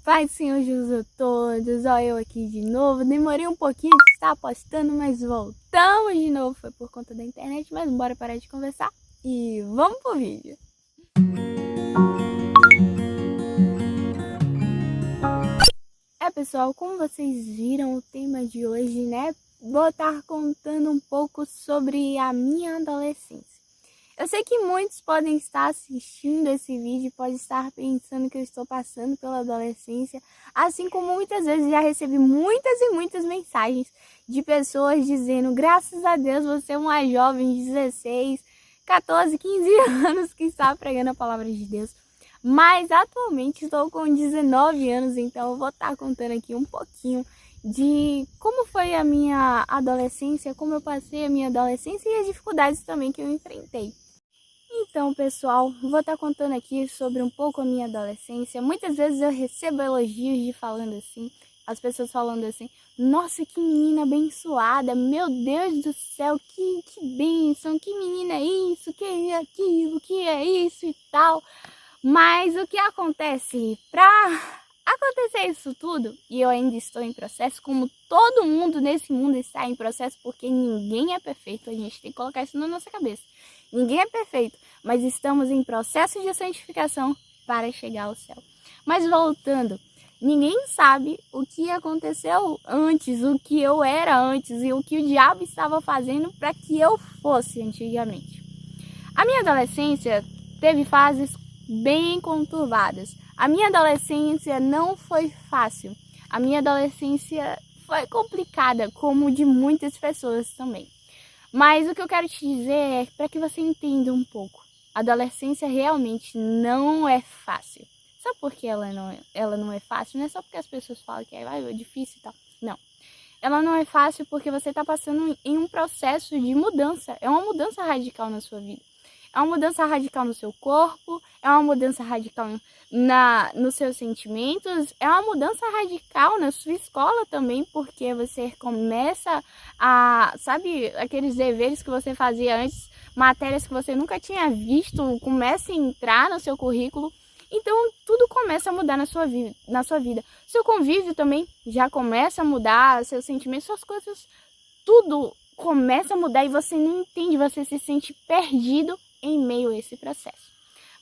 Paz, Senhor Jesus a todos, ó eu aqui de novo. Demorei um pouquinho de estar postando, mas voltamos de novo. Foi por conta da internet, mas bora parar de conversar e vamos pro vídeo. Pessoal, como vocês viram o tema de hoje, né? Vou estar contando um pouco sobre a minha adolescência. Eu sei que muitos podem estar assistindo esse vídeo e podem estar pensando que eu estou passando pela adolescência, assim como muitas vezes já recebi muitas e muitas mensagens de pessoas dizendo: graças a Deus você é uma jovem de 16, 14, 15 anos que está pregando a palavra de Deus. Mas atualmente estou com 19 anos, então eu vou estar contando aqui um pouquinho de como foi a minha adolescência, como eu passei a minha adolescência e as dificuldades também que eu enfrentei. Então, pessoal, vou estar contando aqui sobre um pouco a minha adolescência. Muitas vezes eu recebo elogios de falando assim, as pessoas falando assim: nossa, que menina abençoada, meu Deus do céu, que bênção, que menina é isso, que é aquilo, que é isso e tal. Mas o que acontece? Para acontecer isso tudo, e eu ainda estou em processo, como todo mundo nesse mundo está em processo, porque ninguém é perfeito, a gente tem que colocar isso na nossa cabeça. Ninguém é perfeito, mas estamos em processo de santificação para chegar ao céu. Mas voltando, ninguém sabe o que aconteceu antes, o que eu era antes e o que o diabo estava fazendo para que eu fosse antigamente. A minha adolescência teve fases bem conturbadas. A minha adolescência não foi fácil. A minha adolescência foi complicada, como de muitas pessoas também. Mas o que eu quero te dizer é para que você entenda um pouco. A adolescência realmente não é fácil. Sabe por que ela não é fácil? Não é só porque as pessoas falam que é difícil e tal. Não. Ela não é fácil porque você está passando em um processo de mudança. É uma mudança radical na sua vida. É uma mudança radical no seu corpo, é uma mudança radical nos seus sentimentos, é uma mudança radical na sua escola também, porque você começa a, sabe, aqueles deveres que você fazia antes, matérias que você nunca tinha visto, começa a entrar no seu currículo. Então, tudo começa a mudar na sua vida. Seu convívio também já começa a mudar, seus sentimentos, suas coisas, tudo começa a mudar e você não entende, você se sente perdido em meio a esse processo.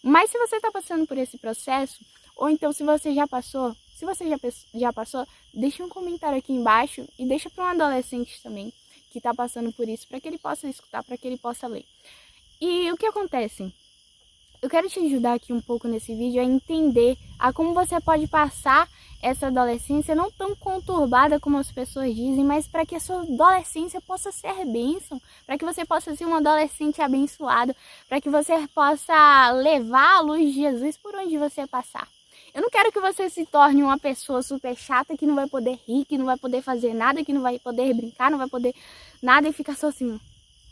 Mas se você está passando por esse processo, ou então se você já passou, deixa um comentário aqui embaixo e deixa para um adolescente também que está passando por isso, para que ele possa escutar, para que ele possa ler. E o que acontece? Eu quero te ajudar aqui um pouco nesse vídeo a entender a como você pode passar essa adolescência não tão conturbada como as pessoas dizem, mas para que a sua adolescência possa ser bênção, para que você possa ser um adolescente abençoado, para que você possa levar a luz de Jesus por onde você passar. Eu não quero que você se torne uma pessoa super chata que não vai poder rir, que não vai poder fazer nada, que não vai poder brincar, não vai poder nada e ficar só assim,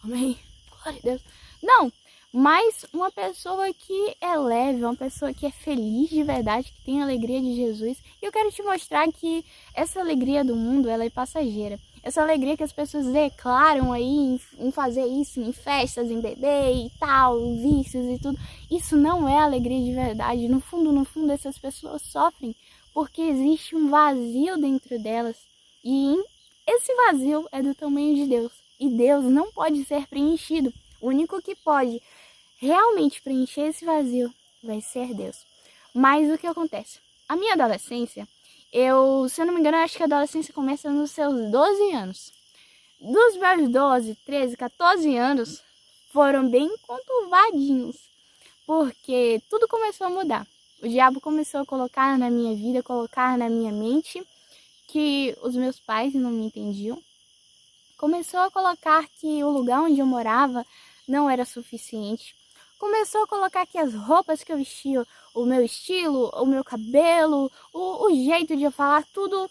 amém, glória a Deus. Não! Mas uma pessoa que é leve, uma pessoa que é feliz de verdade, que tem a alegria de Jesus. E eu quero te mostrar que essa alegria do mundo, ela é passageira. Essa alegria que as pessoas declaram aí em fazer isso, em festas, em beber e tal, em vícios e tudo. Isso não é alegria de verdade. No fundo, essas pessoas sofrem porque existe um vazio dentro delas. E esse vazio é do tamanho de Deus. E Deus não pode ser preenchido. O único que pode realmente preencher esse vazio vai ser Deus. Mas o que acontece? A minha adolescência, se eu não me engano, acho que a adolescência começa nos seus 12 anos. Dos meus 12, 13, 14 anos foram bem conturbadinhos, porque tudo começou a mudar. O diabo começou a colocar na minha vida, colocar na minha mente que os meus pais não me entendiam. Começou a colocar que o lugar onde eu morava não era suficiente. Começou a colocar que as roupas que eu vestia, o meu estilo, o meu cabelo, o jeito de eu falar, tudo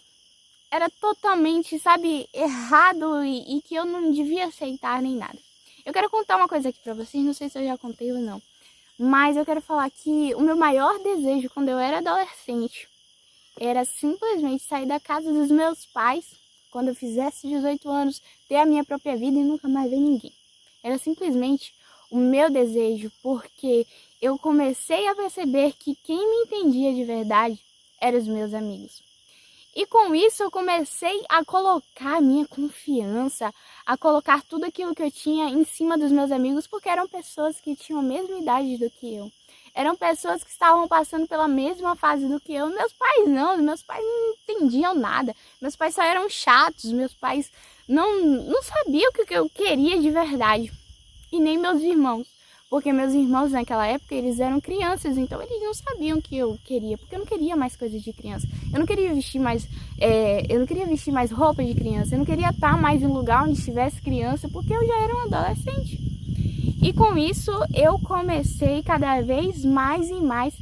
era totalmente, sabe, errado e que eu não devia aceitar nem nada. Eu quero contar uma coisa aqui pra vocês, não sei se eu já contei ou não, mas eu quero falar que o meu maior desejo quando eu era adolescente era simplesmente sair da casa dos meus pais, quando eu fizesse 18 anos, ter a minha própria vida e nunca mais ver ninguém. Era simplesmente o meu desejo, porque eu comecei a perceber que quem me entendia de verdade eram os meus amigos. E com isso eu comecei a colocar a minha confiança, a colocar tudo aquilo que eu tinha em cima dos meus amigos, porque eram pessoas que tinham a mesma idade do que eu. Eram pessoas que estavam passando pela mesma fase do que eu. Meus pais não entendiam nada. Meus pais só eram chatos, meus pais não sabiam o que eu queria de verdade. E nem meus irmãos. Porque meus irmãos naquela época, eles eram crianças, então eles não sabiam o que eu queria, porque eu não queria mais coisas de criança. Eu não queria vestir mais roupa de criança, eu não queria estar mais em um lugar onde tivesse criança, porque eu já era um adolescente. E com isso, eu comecei cada vez mais e mais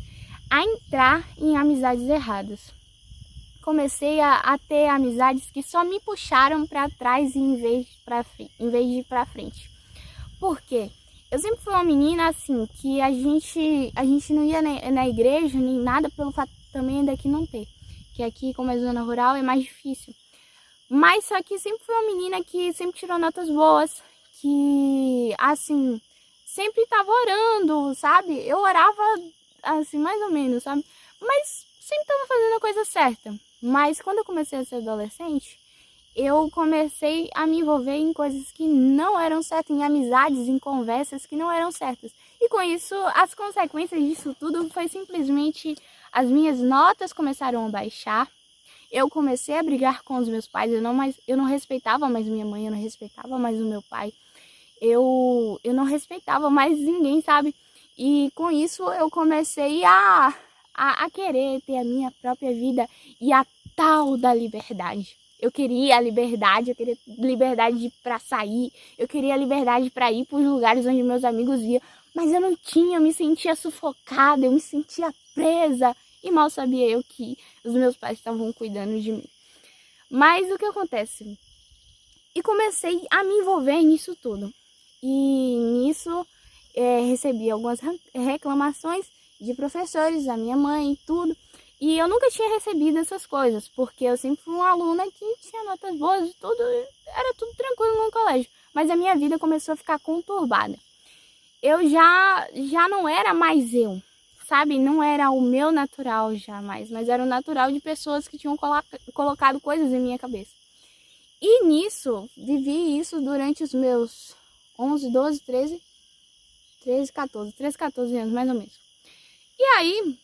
a entrar em amizades erradas. Comecei a ter amizades que só me puxaram para trás em vez de ir para frente. Por quê? Eu sempre fui uma menina assim, que a gente não ia na igreja nem nada, pelo fato também daqui não ter. Que aqui, como é zona rural, é mais difícil. Mas só que sempre fui uma menina que sempre tirou notas boas, que assim, sempre estava orando, sabe? Eu orava assim, mais ou menos, sabe? Mas sempre estava fazendo a coisa certa. Mas quando eu comecei a ser adolescente, eu comecei a me envolver em coisas que não eram certas, em amizades, em conversas que não eram certas. E com isso, as consequências disso tudo foi simplesmente as minhas notas começaram a baixar. Eu comecei a brigar com os meus pais, eu não respeitava mais minha mãe, eu não respeitava mais o meu pai. Eu não respeitava mais ninguém, sabe? E com isso eu comecei a querer ter a minha própria vida e a tal da liberdade. Eu queria a liberdade, eu queria liberdade para sair, eu queria a liberdade para ir para os lugares onde meus amigos iam, mas eu não tinha, eu me sentia sufocada, eu me sentia presa e mal sabia eu que os meus pais estavam cuidando de mim. Mas o que acontece? E comecei a me envolver nisso tudo. E nisso recebi algumas reclamações de professores, da minha mãe e tudo. E eu nunca tinha recebido essas coisas, porque eu sempre fui uma aluna que tinha notas boas e tudo, era tudo tranquilo no colégio. Mas a minha vida começou a ficar conturbada. Eu já não era mais eu, sabe? Não era o meu natural já mais, mas era o natural de pessoas que tinham colocado coisas em minha cabeça. E nisso, vivi isso durante os meus 11, 12, 13, 14 anos, mais ou menos. E aí,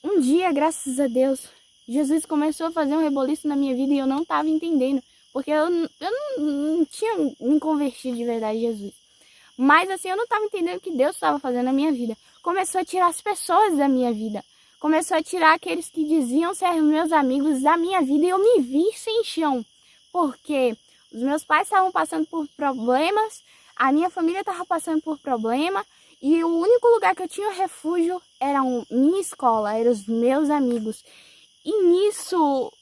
um dia, graças a Deus, Jesus começou a fazer um reboliço na minha vida e eu não estava entendendo, porque eu não tinha me convertido de verdade a Jesus. Mas assim, eu não estava entendendo o que Deus estava fazendo na minha vida. Começou a tirar as pessoas da minha vida. Começou a tirar aqueles que diziam ser meus amigos da minha vida e eu me vi sem chão. Porque os meus pais estavam passando por problemas, a minha família estava passando por problema e o único lugar que eu tinha refúgio era minha escola, eram os meus amigos. E nisso,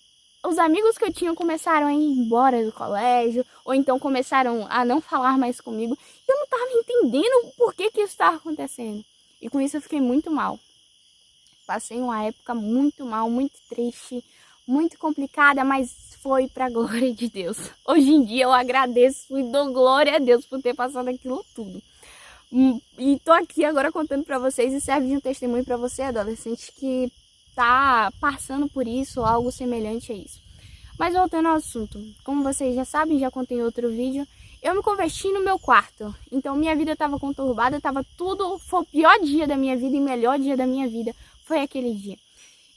os amigos que eu tinha começaram a ir embora do colégio, ou então começaram a não falar mais comigo. Eu não estava entendendo por que isso estava acontecendo. E com isso eu fiquei muito mal. Passei uma época muito mal, muito triste, muito complicada, mas foi para a glória de Deus. Hoje em dia eu agradeço e dou glória a Deus por ter passado aquilo tudo. E tô aqui agora contando para vocês e serve de um testemunho para você, adolescente, que tá passando por isso, algo semelhante a isso. Mas voltando ao assunto, como vocês já sabem, já contei em outro vídeo, eu me converti no meu quarto. Então minha vida estava conturbada, foi o pior dia da minha vida e melhor dia da minha vida foi aquele dia.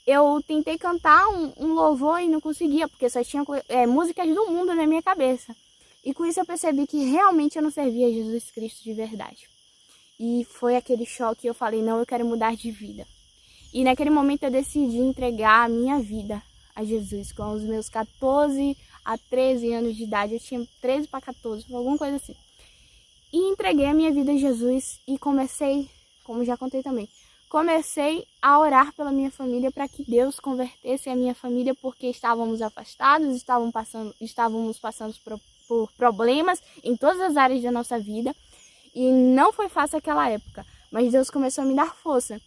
Eu tentei cantar um louvor e não conseguia, porque só tinha músicas do mundo na minha cabeça. E com isso eu percebi que realmente eu não servia a Jesus Cristo de verdade. E foi aquele choque, eu falei, não, eu quero mudar de vida. E naquele momento eu decidi entregar a minha vida a Jesus. Com os meus 14 a 13 anos de idade, eu tinha 13 para 14, alguma coisa assim. E entreguei a minha vida a Jesus e comecei, como já contei também, comecei a orar pela minha família para que Deus convertesse a minha família, porque estávamos afastados, estávamos passando por problemas em todas as áreas da nossa vida. E não foi fácil aquela época, mas Deus começou a me dar força.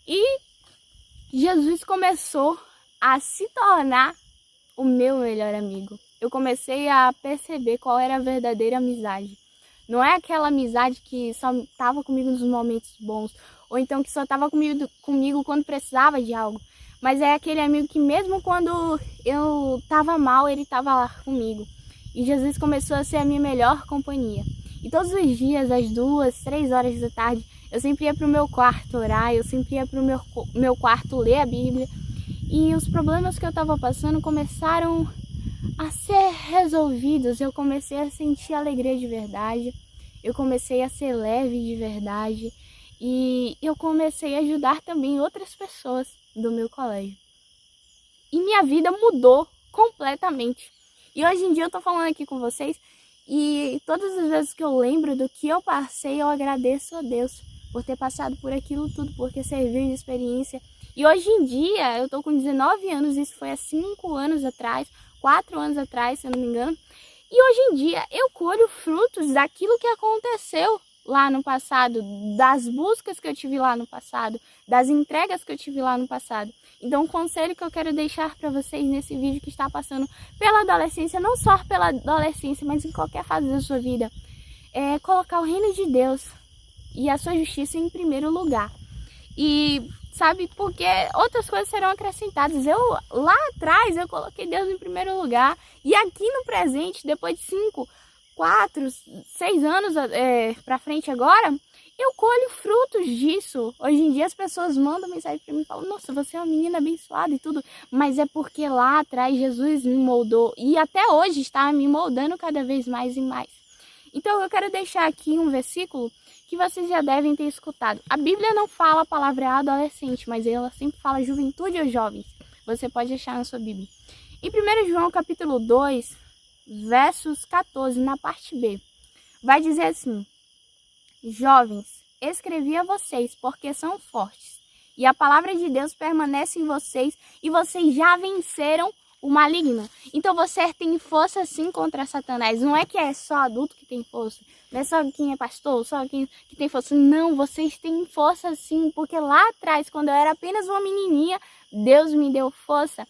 E Jesus começou a se tornar o meu melhor amigo. Eu comecei a perceber qual era a verdadeira amizade. Não é aquela amizade que só estava comigo nos momentos bons, ou então que só estava comigo quando precisava de algo. mas é aquele amigo que mesmo quando eu estava mal, ele estava lá comigo. E Jesus começou a ser a minha melhor companhia. E todos os dias, às 2, 3 horas da tarde, eu sempre ia para o meu quarto orar, eu sempre ia para o meu quarto ler a Bíblia. E os problemas que eu estava passando começaram a ser resolvidos. Eu comecei a sentir alegria de verdade, eu comecei a ser leve de verdade. E eu comecei a ajudar também outras pessoas do meu colégio. E minha vida mudou completamente. E hoje em dia eu tô falando aqui com vocês e todas as vezes que eu lembro do que eu passei, eu agradeço a Deus por ter passado por aquilo tudo, porque serviu de experiência. E hoje em dia, eu tô com 19 anos, isso foi há 5 anos atrás, 4 anos atrás, se eu não me engano. E hoje em dia eu colho frutos daquilo que aconteceu lá no passado, das buscas que eu tive lá no passado, das entregas que eu tive lá no passado. Então, um conselho que eu quero deixar para vocês nesse vídeo que está passando pela adolescência, não só pela adolescência, mas em qualquer fase da sua vida, é colocar o reino de Deus e a sua justiça em primeiro lugar. E sabe, porque outras coisas serão acrescentadas. Lá atrás eu coloquei Deus em primeiro lugar, e aqui no presente, depois de 5, 4, 6 anos pra frente agora, eu colho frutos disso. Hoje em dia as pessoas mandam mensagem pra mim e falam: nossa, você é uma menina abençoada e tudo. Mas é porque lá atrás Jesus me moldou e até hoje está me moldando cada vez mais e mais. Então eu quero deixar aqui um versículo que vocês já devem ter escutado. A Bíblia não fala a palavra adolescente, mas ela sempre fala juventude ou jovens. Você pode achar na sua Bíblia. Em 1 João capítulo 2, versos 14, na parte B, vai dizer assim: jovens, escrevi a vocês porque são fortes, e a palavra de Deus permanece em vocês, e vocês já venceram o maligno. Então você tem força sim contra Satanás. Não é que é só adulto que tem força, não é só quem é pastor, só quem que tem força. Não, vocês têm força sim, porque lá atrás, quando eu era apenas uma menininha, Deus me deu força.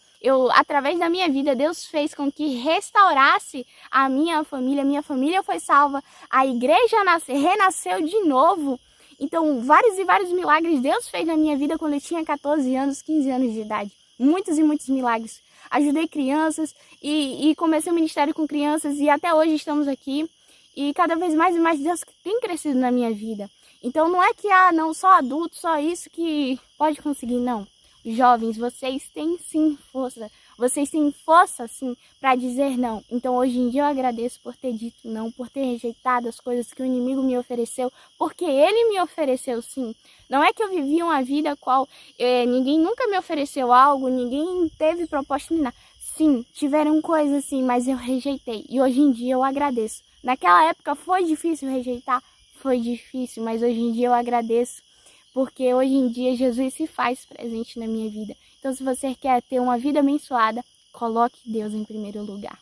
Através da minha vida, Deus fez com que restaurasse a minha família foi salva, a igreja renasceu de novo. Então, vários e vários milagres Deus fez na minha vida quando eu tinha 14 anos, 15 anos de idade. Muitos e muitos milagres. Ajudei crianças e comecei o ministério com crianças e até hoje estamos aqui. E cada vez mais e mais Deus tem crescido na minha vida. Então, não é que, não, só adulto, só isso que pode conseguir, não. Jovens, vocês têm sim força, vocês têm força sim para dizer não. Então hoje em dia eu agradeço por ter dito não, por ter rejeitado as coisas que o inimigo me ofereceu, porque ele me ofereceu sim. Não é que eu vivi uma vida qual ninguém nunca me ofereceu algo, ninguém teve proposta nem nada. Sim, tiveram coisas sim, mas eu rejeitei e hoje em dia eu agradeço. Naquela época foi difícil rejeitar, foi difícil, mas hoje em dia eu agradeço. Porque hoje em dia Jesus se faz presente na minha vida. Então, se você quer ter uma vida abençoada, coloque Deus em primeiro lugar.